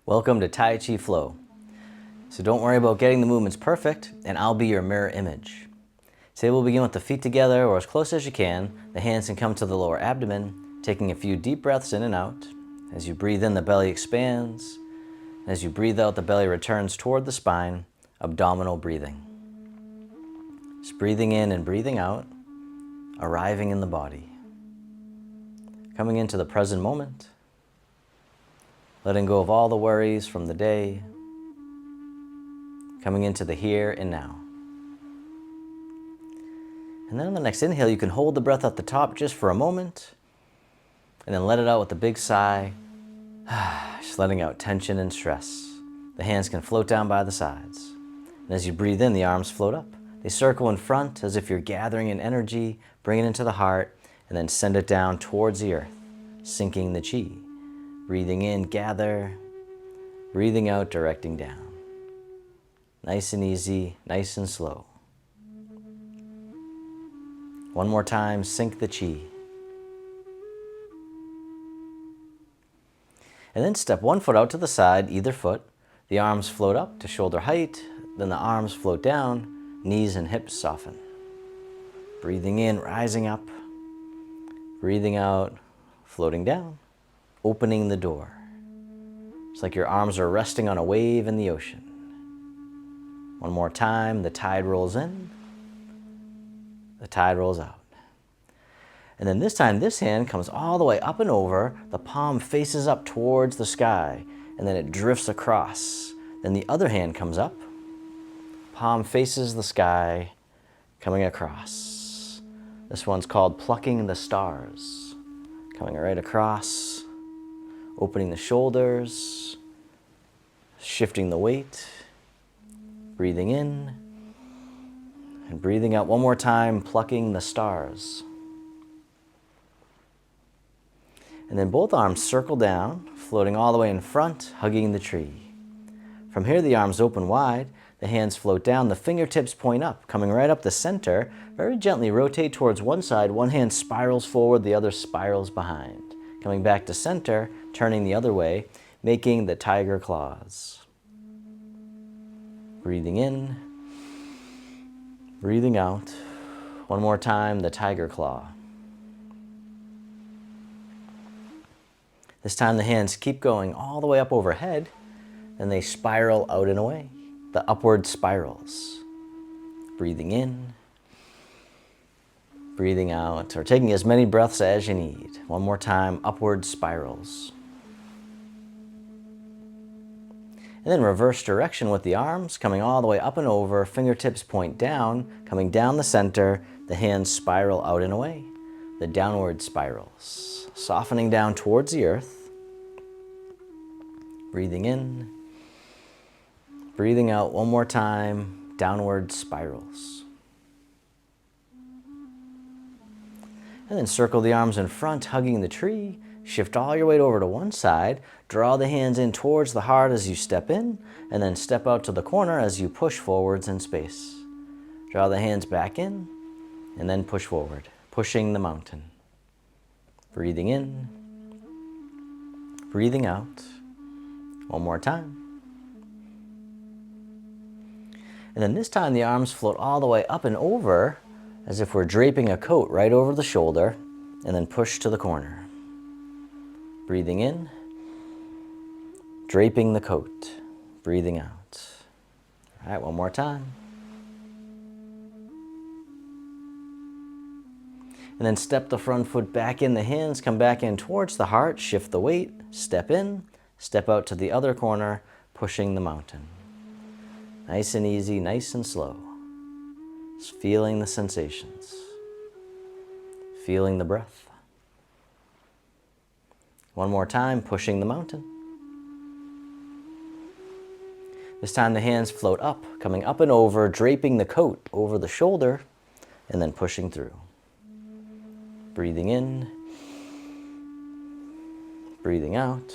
Welcome to Tai Chi Flow. So don't worry about getting the movements perfect, and I'll be your mirror image. Today we'll begin with the feet together or as close as you can. The hands can come to the lower abdomen, taking a few deep breaths in and out. As you breathe in, the belly expands. As you breathe out, the belly returns toward the spine, abdominal breathing. Just breathing in and breathing out, arriving in the body. Coming into the present moment. Letting go of all the worries from the day, coming into the here and now. And then on the next inhale, you can hold the breath at the top just for a moment, and then let it out with a big sigh, just letting out tension and stress. The hands can float down by the sides. And as you breathe in, the arms float up. They circle in front as if you're gathering in energy, bring it into the heart, and then send it down towards the earth, sinking the chi. Breathing in, gather. Breathing out, directing down. Nice and easy, nice and slow. One more time, sink the chi. And then step one foot out to the side, either foot. The arms float up to shoulder height, then the arms float down, knees and hips soften. Breathing in, rising up. Breathing out, floating down. Opening the door. It's like your arms are resting on a wave in the ocean. One more time, the tide rolls in, the tide rolls out. And then this time, this hand comes all the way up and over, the palm faces up towards the sky, and then it drifts across. Then the other hand comes up, palm faces the sky, coming across. This one's called plucking the stars. Coming right across. Opening the shoulders, shifting the weight, breathing in, and breathing out one more time, plucking the stars. And then both arms circle down, floating all the way in front, hugging the tree. From here, the arms open wide, the hands float down, the fingertips point up, coming right up the center. Very gently rotate towards one side, one hand spirals forward, the other spirals behind. Coming back to center, turning the other way, making the tiger claws. Breathing in, breathing out. One more time, the tiger claw. This time the hands keep going all the way up overhead, and they spiral out and away, the upward spirals. Breathing in, breathing out, or taking as many breaths as you need. One more time, upward spirals. And then reverse direction with the arms, coming all the way up and over, fingertips point down, coming down the center, the hands spiral out and away, the downward spirals. Softening down towards the earth. Breathing in, breathing out one more time, downward spirals. And then circle the arms in front, hugging the tree. Shift all your weight over to one side. Draw the hands in towards the heart as you step in, and then step out to the corner as you push forwards in space. Draw the hands back in, and then push forward, pushing the mountain. Breathing in, breathing out. One more time. And then this time the arms float all the way up and over, as if we're draping a coat right over the shoulder, and then push to the corner. Breathing in, draping the coat, breathing out. All right, one more time. And then step the front foot back in, the hands come back in towards the heart, shift the weight, step in, step out to the other corner, pushing the mountain. Nice and easy, nice and slow. Just feeling the sensations, feeling the breath. One more time, pushing the mountain. This time the hands float up, coming up and over, draping the coat over the shoulder, and then pushing through. Breathing in, breathing out.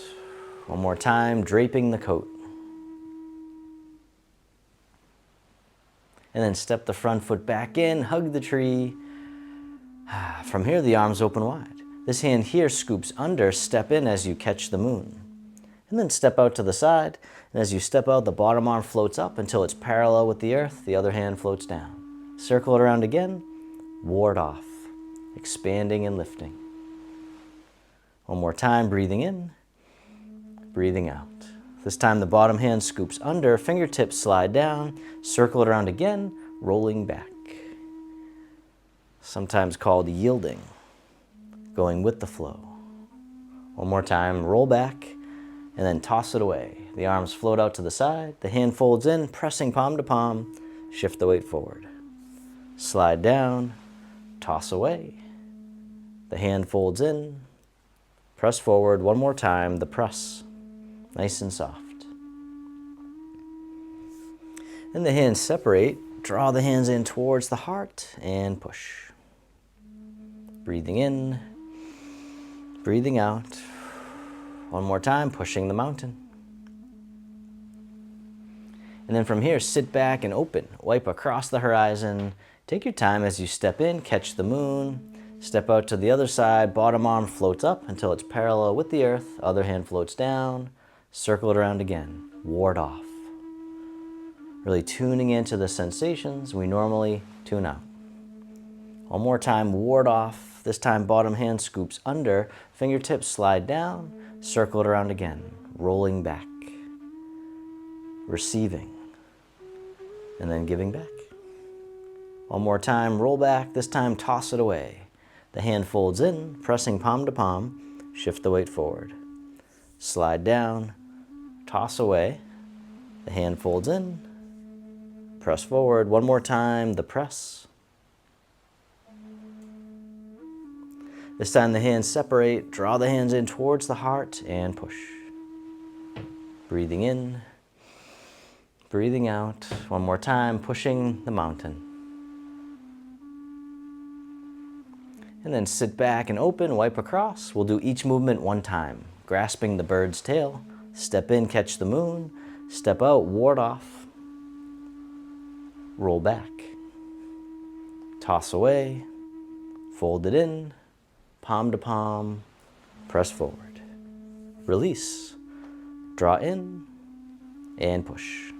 One more time, draping the coat. And then step the front foot back in, hug the tree. From here, the arms open wide. This hand here scoops under, step in as you catch the moon. And then step out to the side. And as you step out, the bottom arm floats up until it's parallel with the earth. The other hand floats down. Circle it around again. Ward off. Expanding and lifting. One more time, breathing in, breathing out. This time the bottom hand scoops under, fingertips slide down, circle it around again, rolling back. Sometimes called yielding, going with the flow. One more time, roll back, and then toss it away. The arms float out to the side, the hand folds in, pressing palm to palm, shift the weight forward. Slide down, toss away. The hand folds in, press forward. One more time, the press, nice and soft. Then the hands separate, draw the hands in towards the heart and push. Breathing in, breathing out. One more time, pushing the mountain. And then from here, sit back and open. Wipe across the horizon. Take your time as you step in, catch the moon. Step out to the other side, bottom arm floats up until it's parallel with the earth. Other hand floats down, circle it around again. Ward off. Really tuning into the sensations we normally tune out. One more time, ward off. This time bottom hand scoops under, fingertips slide down, circle it around again. Rolling back. Receiving. And then giving back. One more time, roll back. This time toss it away. The hand folds in, pressing palm to palm, shift the weight forward. Slide down, toss away. The hand folds in, press forward. One more time, the press. This time the hands separate, draw the hands in towards the heart and push. Breathing in, breathing out. One more time, pushing the mountain. And then sit back and open, wipe across. We'll do each movement one time. Grasping the bird's tail, step in, catch the moon, step out, ward off, roll back, toss away, fold it in, palm to palm, press forward, release, draw in, and push.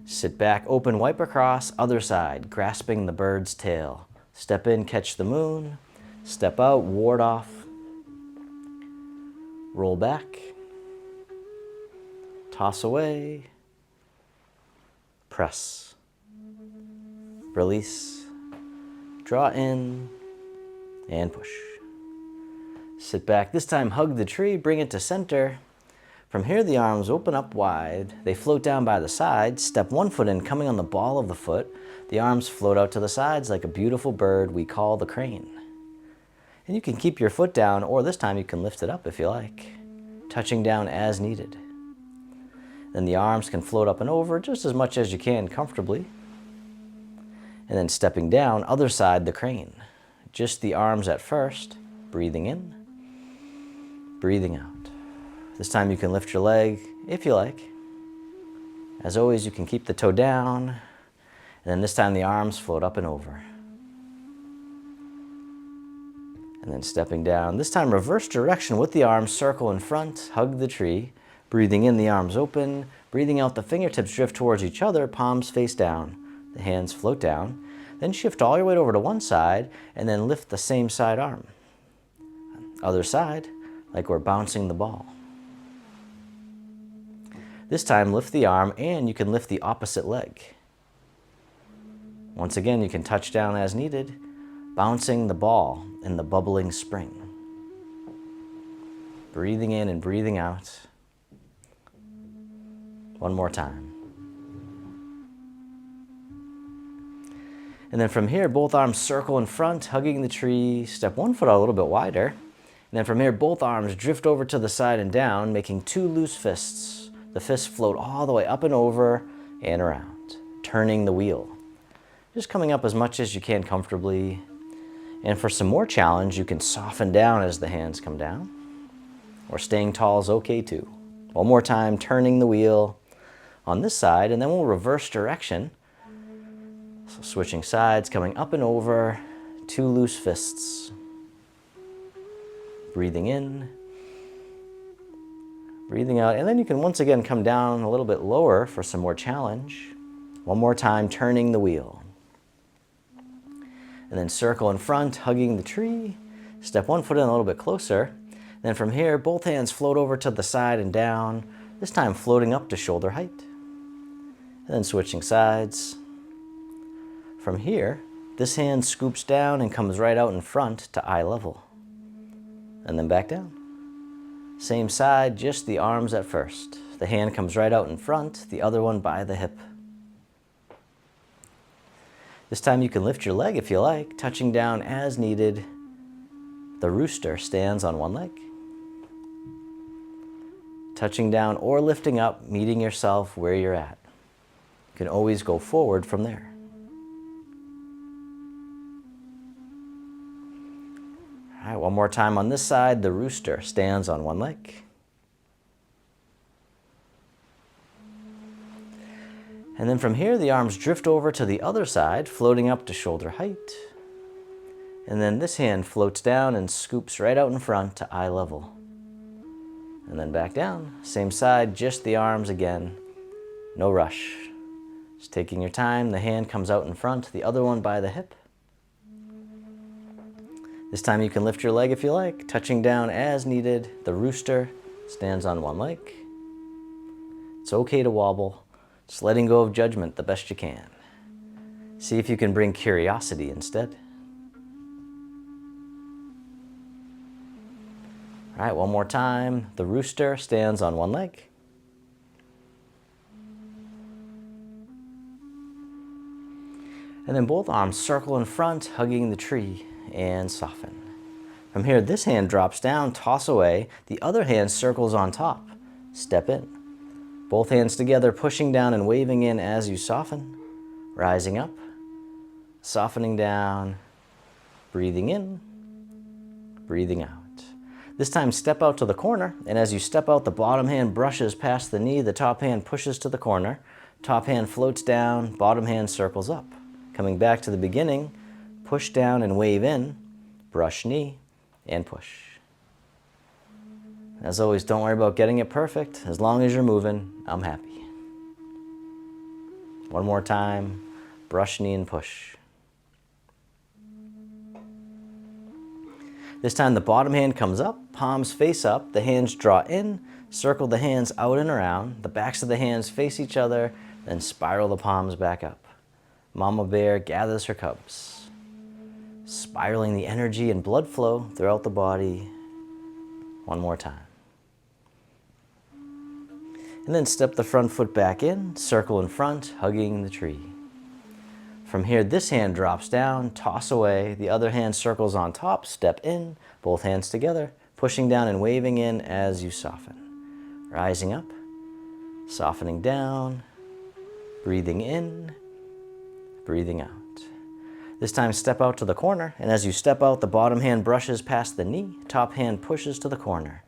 Sit back, open, wipe across, other side, grasping the bird's tail. Step in, catch the moon, step out, ward off, roll back, toss away, press, release, draw in, and push. Sit back, this time hug the tree, bring it to center. From here, the arms open up wide. They float down by the side. Step one foot in, coming on the ball of the foot. The arms float out to the sides like a beautiful bird we call the crane. And you can keep your foot down, or this time you can lift it up if you like, touching down as needed. Then the arms can float up and over just as much as you can comfortably. And then stepping down, other side, the crane. Just the arms at first, breathing in, breathing out. This time you can lift your leg if you like. As always, you can keep the toe down, and then this time the arms float up and over. And then stepping down, this time reverse direction with the arms, circle in front, hug the tree. Breathing in, the arms open. Breathing out, the fingertips drift towards each other, palms face down. The hands float down. Then shift all your weight over to one side, and then lift the same side arm. Other side, like we're bouncing the ball. This time, lift the arm, and you can lift the opposite leg. Once again, you can touch down as needed, bouncing the ball in the bubbling spring. Breathing in and breathing out. One more time. And then from here, both arms circle in front, hugging the tree. Step one foot out a little bit wider. And then from here, both arms drift over to the side and down, making two loose fists. The fists float all the way up and over and around, turning the wheel. Just coming up as much as you can comfortably. And for some more challenge, you can soften down as the hands come down. Or staying tall is okay too. One more time, turning the wheel on this side, and then we'll reverse direction. So switching sides, coming up and over, two loose fists. Breathing in, Breathing out, and then you can once again come down a little bit lower for some more challenge. One more time, turning the wheel. And then circle in front, hugging the tree. Step one foot in a little bit closer. Then from here, both hands float over to the side and down, this time floating up to shoulder height. And then switching sides. From here, this hand scoops down and comes right out in front to eye level. And then back down. Same side, just the arms at first. The hand comes right out in front, the other one by the hip. This time you can lift your leg if you like, touching down as needed. The rooster stands on one leg. Touching down or lifting up, meeting yourself where you're at. You can always go forward from there. All right, one more time on this side, the rooster stands on one leg. And then from here, the arms drift over to the other side, floating up to shoulder height. And then this hand floats down and scoops right out in front to eye level. And then back down, same side, just the arms again, no rush. Just taking your time, the hand comes out in front, the other one by the hip. This time you can lift your leg if you like, touching down as needed. The rooster stands on one leg. It's okay to wobble, just letting go of judgment the best you can. See if you can bring curiosity instead. All right, one more time. The rooster stands on one leg. And then both arms circle in front, hugging the tree, and soften. From here, this hand drops down, toss away. The other hand circles on top. Step in. Both hands together, pushing down and waving in as you soften. Rising up, softening down, breathing in, breathing out. This time, step out to the corner, and as you step out, the bottom hand brushes past the knee, the top hand pushes to the corner, top hand floats down, bottom hand circles up. Coming back to the beginning, push down and wave in, brush knee, and push. As always, don't worry about getting it perfect. As long as you're moving, I'm happy. One more time, brush knee and push. This time the bottom hand comes up, palms face up, the hands draw in, circle the hands out and around, the backs of the hands face each other, then spiral the palms back up. Mama bear gathers her cubs, spiraling the energy and blood flow throughout the body. One more time. And then step the front foot back in, circle in front, hugging the tree. From here, this hand drops down, toss away, the other hand circles on top, step in, both hands together, pushing down and waving in as you soften. Rising up, softening down, breathing in, breathing out. This time, step out to the corner, and as you step out, the bottom hand brushes past the knee, top hand pushes to the corner.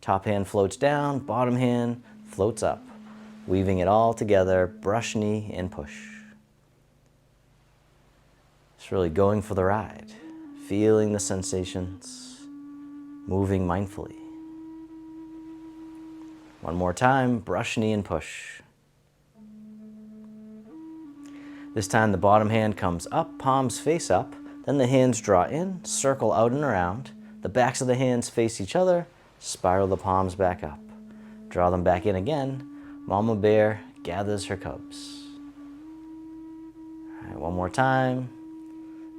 Top hand floats down, bottom hand floats up, weaving it all together, brush knee and push. Just really going for the ride, feeling the sensations, moving mindfully. One more time, brush knee and push. This time the bottom hand comes up, palms face up, then the hands draw in, circle out and around, the backs of the hands face each other, spiral the palms back up. Draw them back in again. Mama bear gathers her cubs. All right, one more time.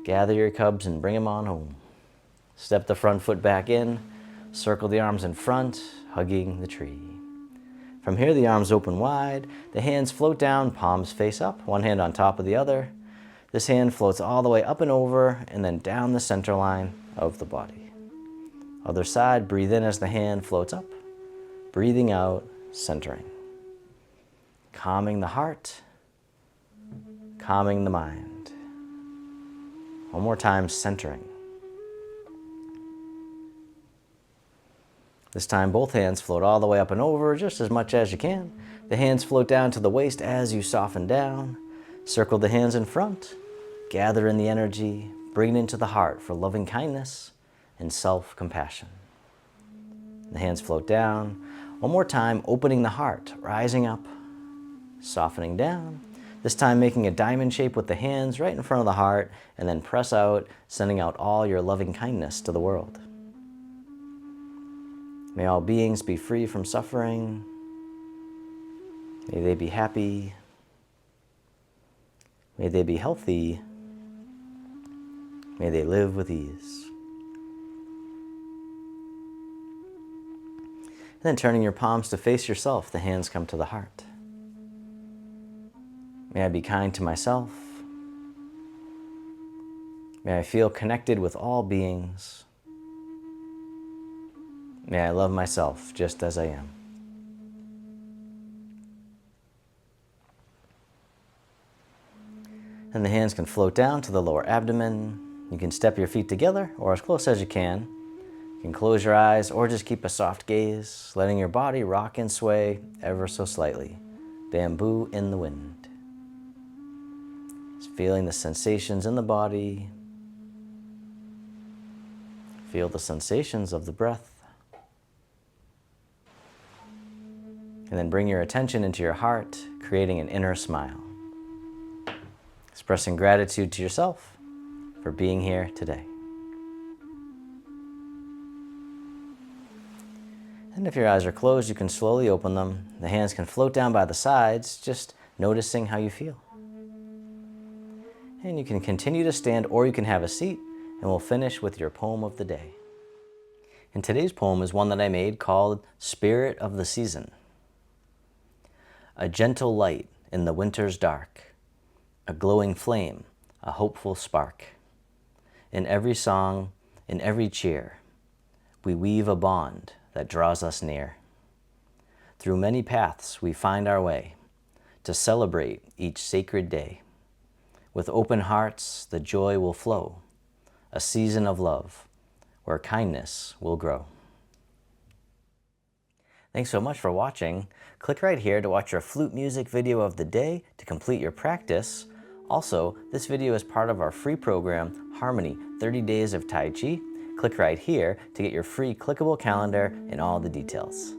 Gather your cubs and bring them on home. Step the front foot back in, circle the arms in front, hugging the tree. From here, the arms open wide, the hands float down, palms face up, one hand on top of the other. This hand floats all the way up and over, and then down the center line of the body. Other side, breathe in as the hand floats up, breathing out, centering. Calming the heart, calming the mind. One more time, centering. This time, both hands float all the way up and over, just as much as you can. The hands float down to the waist as you soften down. Circle the hands in front. Gather in the energy. Bring it into the heart for loving kindness and self-compassion. The hands float down. One more time, opening the heart, rising up, softening down. This time making a diamond shape with the hands right in front of the heart, and then press out, sending out all your loving kindness to the world. May all beings be free from suffering. May they be happy. May they be healthy. May they live with ease. And then turning your palms to face yourself, the hands come to the heart. May I be kind to myself. May I feel connected with all beings. May I love myself just as I am. And the hands can float down to the lower abdomen. You can step your feet together or as close as you can. You can close your eyes or just keep a soft gaze, letting your body rock and sway ever so slightly. Bamboo in the wind. Just feeling the sensations in the body. Feel the sensations of the breath. And then bring your attention into your heart, creating an inner smile. Expressing gratitude to yourself for being here today. And if your eyes are closed, you can slowly open them. The hands can float down by the sides, just noticing how you feel. And you can continue to stand or you can have a seat, and we'll finish with your poem of the day. And today's poem is one that I made called Spirit of the Season. A gentle light in the winter's dark, a glowing flame, a hopeful spark. In every song, in every cheer, we weave a bond that draws us near. Through many paths we find our way to celebrate each sacred day. With open hearts, the joy will flow, a season of love where kindness will grow. Thanks so much for watching. Click right here to watch our flute music video of the day to complete your practice. Also, this video is part of our free program, Harmony 30 Days of Tai Chi. Click right here to get your free clickable calendar and all the details.